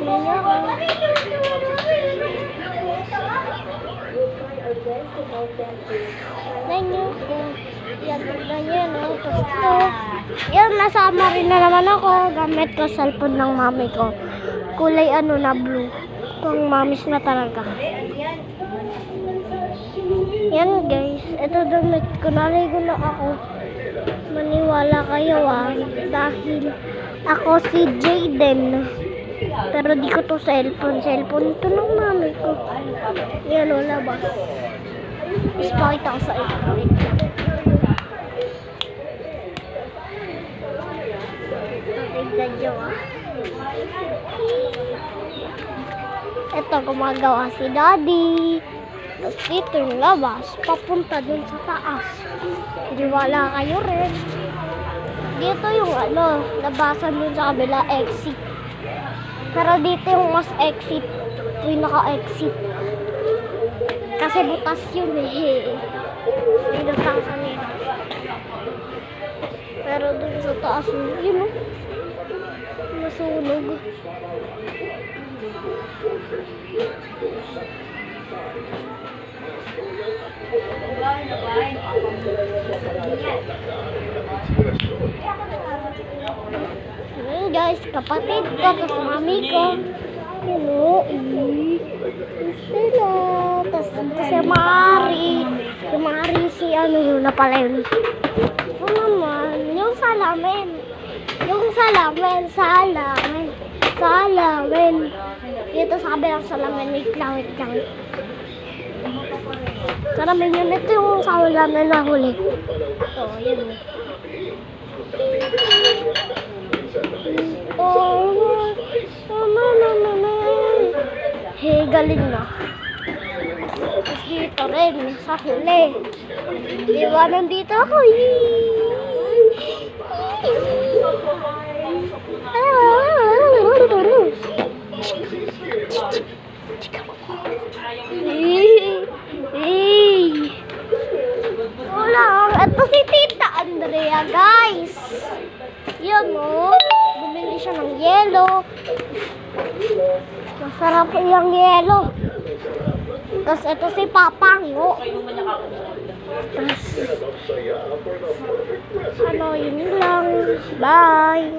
Ganyan ako. Ganyan ko. Yan, ganyan o. Tapos ito. Yan, nasama rin na naman ako. Gamit ko cellphone ng mami ko. Kulay ano na blue. Itong mamis na talaga. Yan guys. Ito damit ko. Naligo na ako. Maniwala kayo dahil ako si Jaden. Pero di ko to cellphone. Cellphone ito ng mami ko. Yan o, labas. Tapos pakita ko sa ito. Tignan nyo Ito gumagawa si Daddy. Tapos dito yung labas. Papunta dun sa taas. Maniwala kayo rin. Dito yung labasan dun sa kabila, exit. Pero dito yung mas exit. Yung naka-exit. Kasi butas yun Dito taasan nila. Pero dun sa taas yun masunog. Ayan guys, kapatid ko, tapos mami ko. Sila. Tapos si Mari. Si Mari si yun na pala yun. Ito naman, yung salamin. Yung salamin. Dito sa kabilang salamin. Wait lang. Salamin yun. Ito yung salamin na huli. Ito, yun. Galing na. Tapos dito rin, sa huli. Diba, nandito ako. Wala. Ito si Tita Andrea, guys. Yun, bumili siya ng yelo. Masarap yung yelo. Tapos ito si Papango. Tapos yun lang. Bye.